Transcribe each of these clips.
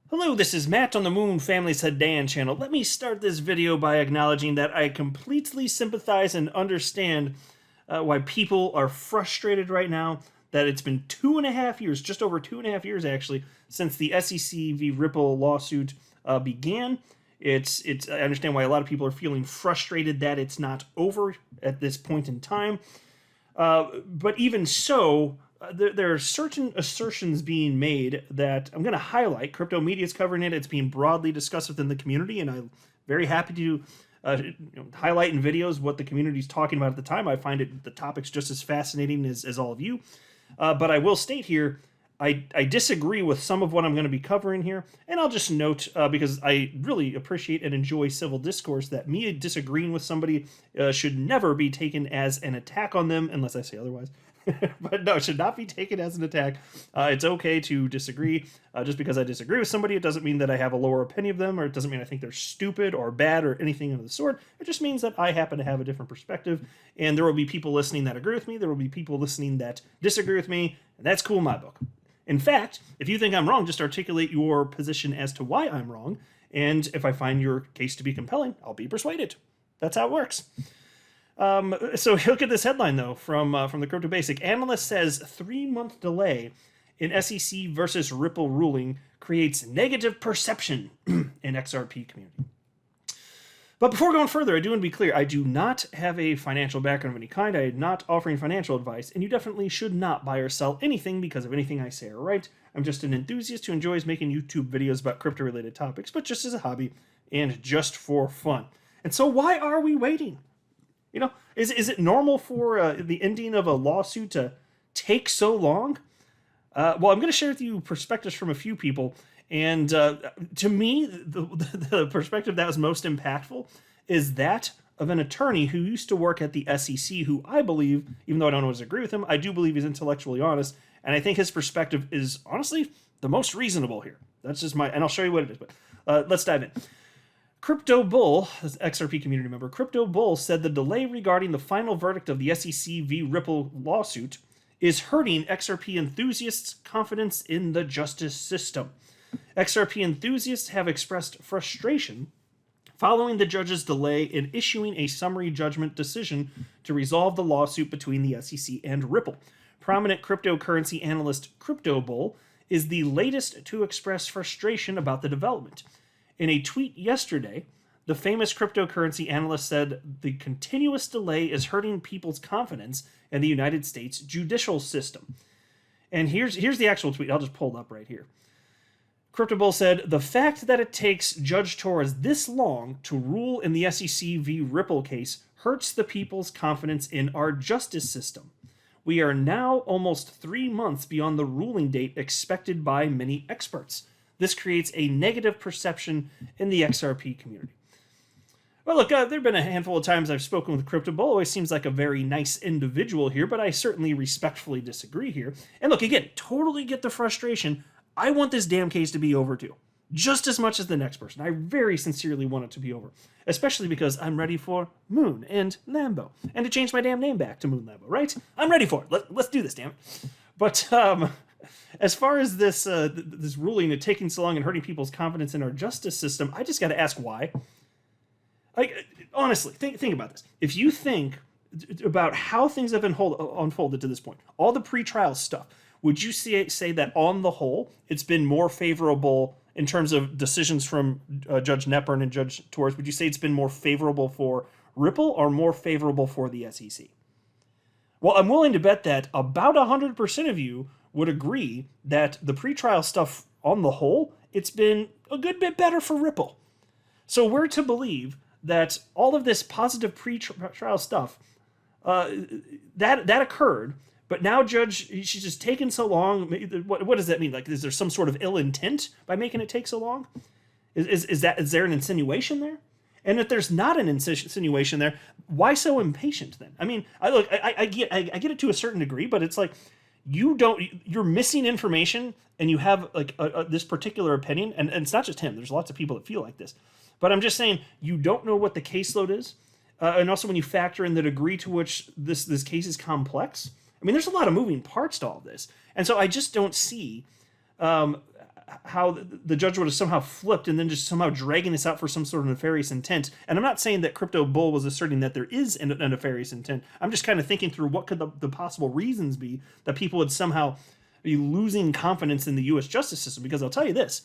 Hello, this is Matt on the Moon Family Sedan channel. Let me start this video by acknowledging that I completely sympathize and understand why people are frustrated right now. That it's been 2.5 years, just over 2.5 years actually, since the SEC v. Ripple lawsuit began. I understand why a lot of people are feeling frustrated that it's not over at this point in time. But even so, there are certain assertions being made that I'm going to highlight. Crypto media is covering it. It's being broadly discussed within the community, and I'm very happy to highlight in videos what the community is talking about at the time. I find the topics just as fascinating as all of you. But I will state here, I disagree with some of what I'm going to be covering here, and I'll just note, because I really appreciate and enjoy civil discourse, that me disagreeing with somebody should never be taken as an attack on them, unless I say otherwise. But no, it should not be taken as an attack. It's okay to disagree. Just because I disagree with somebody, it doesn't mean that I have a lower opinion of them, or it doesn't mean I think they're stupid or bad or anything of the sort. It just means that I happen to have a different perspective, and there will be people listening that agree with me. There will be people listening that disagree with me, and that's cool in my book. In fact, if you think I'm wrong, just articulate your position as to why I'm wrong, and if I find your case to be compelling, I'll be persuaded. That's how it works. So look at this headline, though, from the Crypto Basic. Analyst says 3-month delay in SEC versus Ripple ruling creates negative perception in XRP community. But before going further, I do want to be clear. I do not have a financial background of any kind. I am not offering financial advice, and you definitely should not buy or sell anything because of anything I say or write. I'm just an enthusiast who enjoys making YouTube videos about crypto-related topics, but just as a hobby and just for fun. And so why are we waiting? You know, is it normal for the ending of a lawsuit to take so long? Well, I'm going to share with you perspectives from a few people. And to me, the perspective that was most impactful is that of an attorney who used to work at the SEC, who I believe, even though I don't always agree with him, I do believe he's intellectually honest. And I think his perspective is honestly the most reasonable here. That's just and I'll show you what it is. But let's dive in. Crypto Bull, XRP community member, Crypto Bull said the delay regarding the final verdict of the SEC v. Ripple lawsuit is hurting XRP enthusiasts' confidence in the justice system. XRP enthusiasts have expressed frustration following the judge's delay in issuing a summary judgment decision to resolve the lawsuit between the SEC and Ripple. Prominent cryptocurrency analyst Crypto Bull is the latest to express frustration about the development. In a tweet yesterday, the famous cryptocurrency analyst said the continuous delay is hurting people's confidence in the United States judicial system. And here's the actual tweet. I'll just pull it up right here. CryptoBull said, the fact that it takes Judge Torres this long to rule in the SEC v. Ripple case hurts the people's confidence in our justice system. We are now almost 3 months beyond the ruling date expected by many experts. This creates a negative perception in the XRP community. Well, look, there have been a handful of times I've spoken with CryptoBull. Always seems like a very nice individual here, but I certainly respectfully disagree here. And look, again, totally get the frustration. I want this damn case to be over too, just as much as the next person. I very sincerely want it to be over, especially because I'm ready for Moon and Lambo, and to change my damn name back to Moon Lambo, right? I'm ready for it. Let's do this, damn it. But as far as this ruling and taking so long and hurting people's confidence in our justice system, I just got to ask why. Honestly, think about this. If you think about how things have been unfolded to this point, all the pretrial stuff, would you say that on the whole, it's been more favorable in terms of decisions from Judge Knepper and Judge Torres? Would you say it's been more favorable for Ripple or more favorable for the SEC? Well, I'm willing to bet that about 100% of you would agree that the pretrial stuff on the whole, it's been a good bit better for Ripple. So we're to believe that all of this positive pre-trial stuff, that occurred, but now she's just taken so long. What does that mean? Like, is there some sort of ill intent by making it take so long? Is there an insinuation there? And if there's not an insinuation there, why so impatient then? I mean, I get it to a certain degree, but it's like you're missing information, and you have like this particular opinion, and it's not just him. There's lots of people that feel like this. But I'm just saying, you don't know what the caseload is. And also when you factor in the degree to which this case is complex, I mean, there's a lot of moving parts to all this. And so I just don't see how the judge would have somehow flipped and then just somehow dragging this out for some sort of nefarious intent. And I'm not saying that Crypto Bull was asserting that there is a nefarious intent. I'm just kind of thinking through what could the possible reasons be that people would somehow be losing confidence in the U.S. justice system. Because I'll tell you this,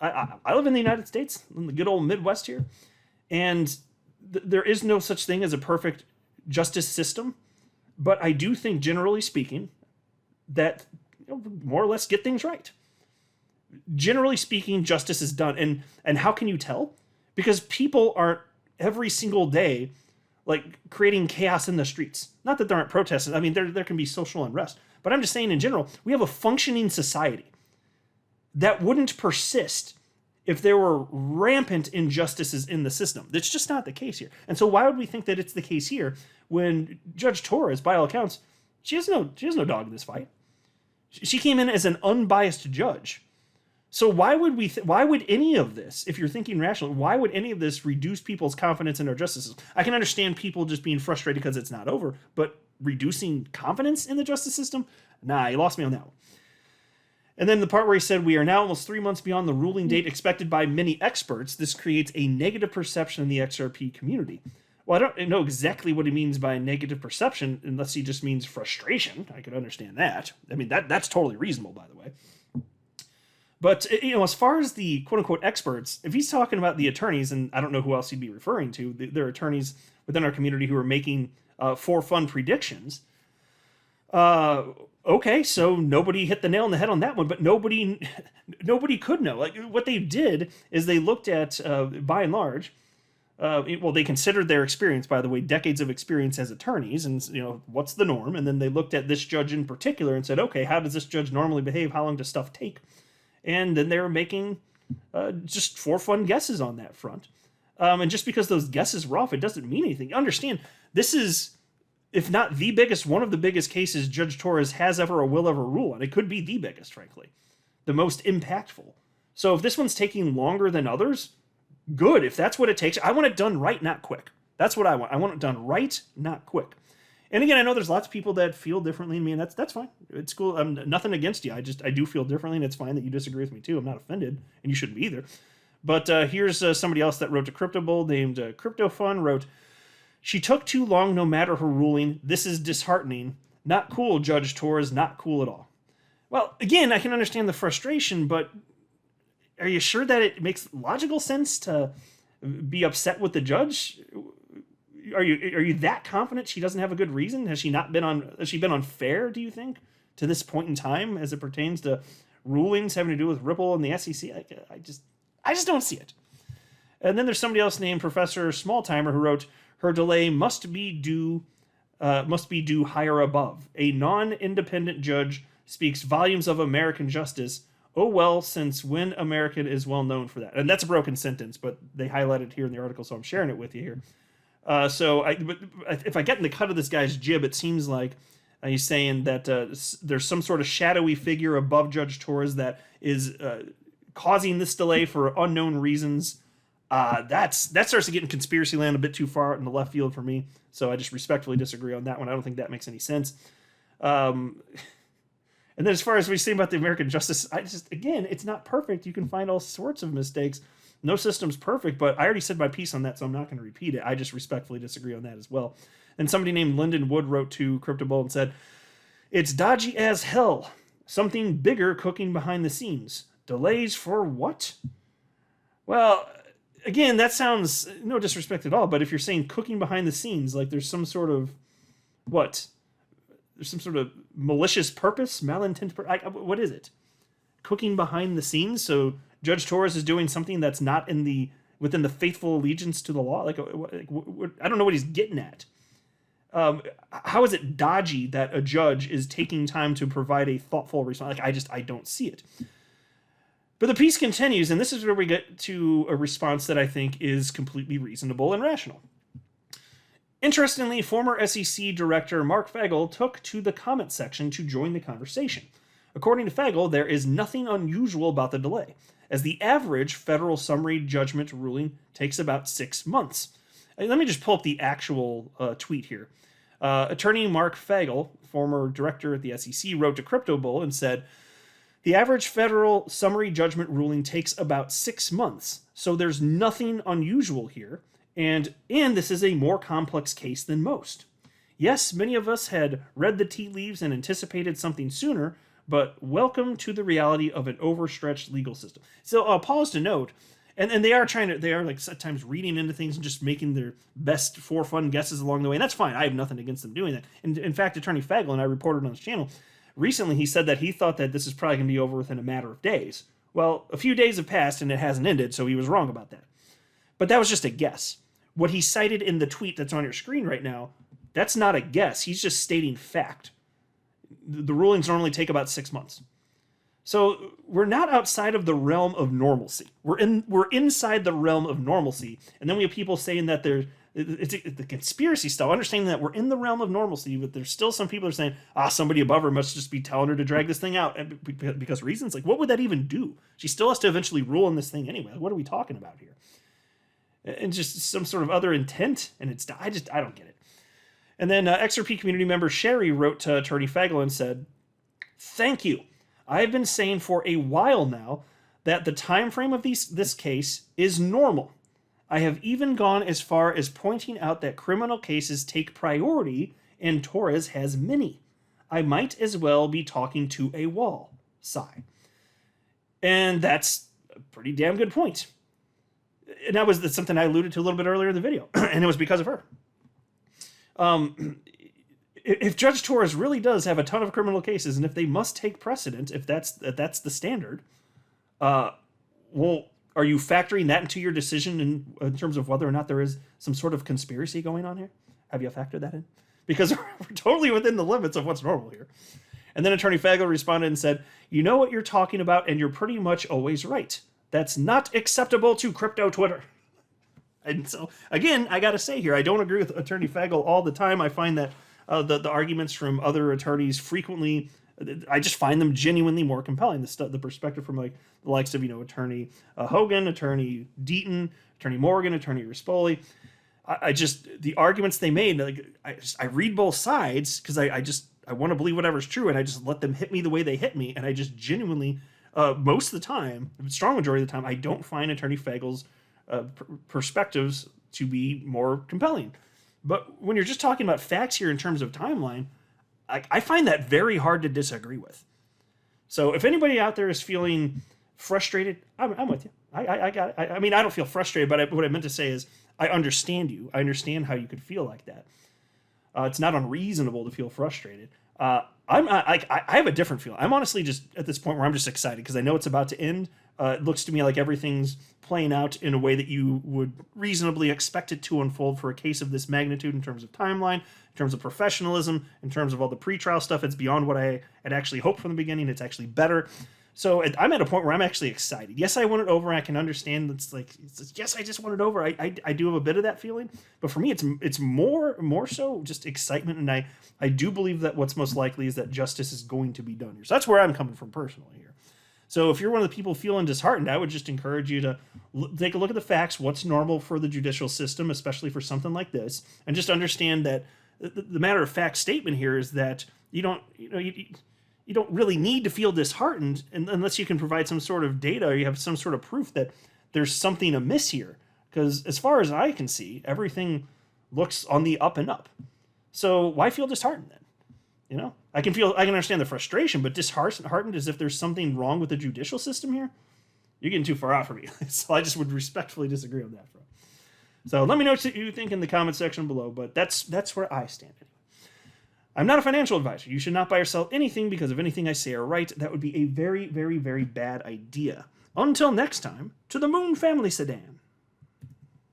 I live in the United States, in the good old Midwest here, and there is no such thing as a perfect justice system. But I do think, generally speaking, that more or less get things right. Generally speaking, justice is done. And how can you tell? Because people aren't every single day like creating chaos in the streets. Not that there aren't protests. I mean, there can be social unrest. But I'm just saying in general, we have a functioning society that wouldn't persist if there were rampant injustices in the system. That's just not the case here. And so why would we think that it's the case here when Judge Torres, by all accounts, she has no dog in this fight. She came in as an unbiased judge. So why would any of this, if you're thinking rationally, why would any of this reduce people's confidence in our justice system? I can understand people just being frustrated because it's not over, but reducing confidence in the justice system? Nah, you lost me on that one. And then the part where he said, we are now almost 3 months beyond the ruling date expected by many experts. This creates a negative perception in the XRP community. Well, I don't know exactly what he means by negative perception, unless he just means frustration. I could understand that. I mean, that's totally reasonable, by the way. But, as far as the quote-unquote experts, if he's talking about the attorneys, and I don't know who else he'd be referring to, there are attorneys within our community who are making for fun predictions. Okay, so nobody hit the nail on the head on that one, but nobody could know. Like, what they did is they looked at, by and large, they considered their experience, by the way, decades of experience as attorneys, and what's the norm, and then they looked at this judge in particular and said, okay, how does this judge normally behave? How long does stuff take? And then they were making just for fun guesses on that front. And just because those guesses were off, it doesn't mean anything. Understand, this is, if not the biggest, one of the biggest cases Judge Torres has ever or will ever rule on. It could be the biggest, frankly. The most impactful. So if this one's taking longer than others, good. If that's what it takes, I want it done right, not quick. That's what I want. I want it done right, not quick. And again, I know there's lots of people that feel differently than me, and that's fine. It's cool. I'm nothing against you. I do feel differently, and it's fine that you disagree with me too. I'm not offended, and you shouldn't be either. But here's somebody else that wrote to Crypto Bull named CryptoFun, wrote, she took too long no matter her ruling. This is disheartening. Not cool, Judge Torres. Not cool at all. Well, again, I can understand the frustration, but are you sure that it makes logical sense to be upset with the judge? Are you that confident she doesn't have a good reason? Has she been unfair, do you think, to this point in time as it pertains to rulings having to do with Ripple and the SEC? I just don't see it. And then there's somebody else named Professor Smalltimer who wrote, her delay must be due higher above. A non-independent judge speaks volumes of American justice. Oh well, since when American is well known for that. And that's a broken sentence, but they highlighted it here in the article, so I'm sharing it with you here. If I get in the cut of this guy's jib, it seems like he's saying that there's some sort of shadowy figure above Judge Torres that is causing this delay for unknown reasons. That starts to get in conspiracy land a bit too far in the left field for me. So I just respectfully disagree on that one. I don't think that makes any sense. And then as far as we say about the American justice, again, it's not perfect. You can find all sorts of mistakes. No system's perfect, but I already said my piece on that, so I'm not going to repeat it. I just respectfully disagree on that as well. And somebody named Lyndon Wood wrote to Crypto Bull and said, it's dodgy as hell. Something bigger cooking behind the scenes. Delays for what? Well, again, that sounds no disrespect at all, but if you're saying cooking behind the scenes, like there's some sort of, what? There's some sort of malicious purpose, malintent what is it? Cooking behind the scenes? So Judge Torres is doing something that's not within the faithful allegiance to the law? I don't know what he's getting at. How is it dodgy that a judge is taking time to provide a thoughtful response? I don't see it. But the piece continues, and this is where we get to a response that I think is completely reasonable and rational. Interestingly, former SEC Director Mark Fagel took to the comment section to join the conversation. According to Fagel, there is nothing unusual about the delay, as the average federal summary judgment ruling takes about 6 months. Let me just pull up the actual tweet here. Attorney Mark Fagel, former director at the SEC, wrote to Crypto Bull and said, The average federal summary judgment ruling takes about 6 months, so there's nothing unusual here, and this is a more complex case than most. Yes, many of us had read the tea leaves and anticipated something sooner, but welcome to the reality of an overstretched legal system. So I'll pause to note, and they are like at times reading into things and just making their best for fun guesses along the way, and that's fine. I have nothing against them doing that. And in fact, Attorney Fagel, and I reported on his channel, recently he said that he thought that this is probably going to be over within a matter of days. Well, a few days have passed and it hasn't ended, so he was wrong about that. But that was just a guess. What he cited in the tweet that's on your screen right now, that's not a guess. He's just stating fact. The rulings normally take about 6 months. So we're not outside of the realm of normalcy. We're inside the realm of normalcy. And then we have people saying that it's the conspiracy stuff, understanding that we're in the realm of normalcy, but there's still some people are saying, somebody above her must just be telling her to drag this thing out. And because reasons, like, what would that even do? She still has to eventually rule on this thing anyway. What are we talking about here? And just some sort of other intent. And I don't get it. And then XRP community member Sherry wrote to Attorney Fagel and said, "Thank you. I have been saying for a while now that the time frame of this case is normal. I have even gone as far as pointing out that criminal cases take priority and Torres has many. I might as well be talking to a wall. Sigh." And that's a pretty damn good point. And that's something I alluded to a little bit earlier in the video, and it was because of her. If Judge Torres really does have a ton of criminal cases, and if they must take precedent, if that's the standard, well, are you factoring that into your decision in terms of whether or not there is some sort of conspiracy going on here? Have you factored that in? Because we're totally within the limits of what's normal here. And then Attorney Fagel responded and said, "You know what you're talking about, and you're pretty much always right. That's not acceptable to crypto Twitter." And so, again, I got to say here, I don't agree with Attorney Fagel all the time. I find that the arguments from other attorneys frequently, I just find them genuinely more compelling. The perspective from like the likes of, Attorney Hogan, Attorney Deaton, Attorney Morgan, Attorney Rispoli. The arguments they made, like I read both sides because I want to believe whatever's true, and I just let them hit me the way they hit me, and I just genuinely, most of the time, strong majority of the time, I don't find Attorney Fagel's perspectives to be more compelling. But when you're just talking about facts here in terms of timeline, I find that very hard to disagree with. So if anybody out there is feeling frustrated, I'm with you. I got it. I mean, I don't feel frustrated, but what I meant to say is I understand you. I understand how you could feel like that. It's not unreasonable to feel frustrated. I have a different feeling. I'm honestly just at this point where I'm just excited because I know it's about to end. It looks to me like everything's playing out in a way that you would reasonably expect it to unfold for a case of this magnitude in terms of timeline, in terms of professionalism, in terms of all the pretrial stuff. It's beyond what I had actually hoped from the beginning. It's actually better. So I'm at a point where I'm actually excited. Yes, I want it over. I can understand. Yes, I just want it over. I do have a bit of that feeling, but for me, it's more so just excitement, and I do believe that what's most likely is that justice is going to be done here. So that's where I'm coming from personally here. So if you're one of the people feeling disheartened, I would just encourage you to take a look at the facts, what's normal for the judicial system, especially for something like this, and just understand that the matter of fact statement here is that you don't really need to feel disheartened unless you can provide some sort of data or you have some sort of proof that there's something amiss here. Because as far as I can see, everything looks on the up and up. So why feel disheartened then? I can understand the frustration, but disheartened as if there's something wrong with the judicial system here? You're getting too far out for me. So I just would respectfully disagree on that front. So let me know what you think in the comment section below, but that's where I stand anyway. I'm not a financial advisor. You should not buy or sell anything because if anything I say are right, that would be a very, very, very bad idea. Until next time, to the Moon Family Sedan.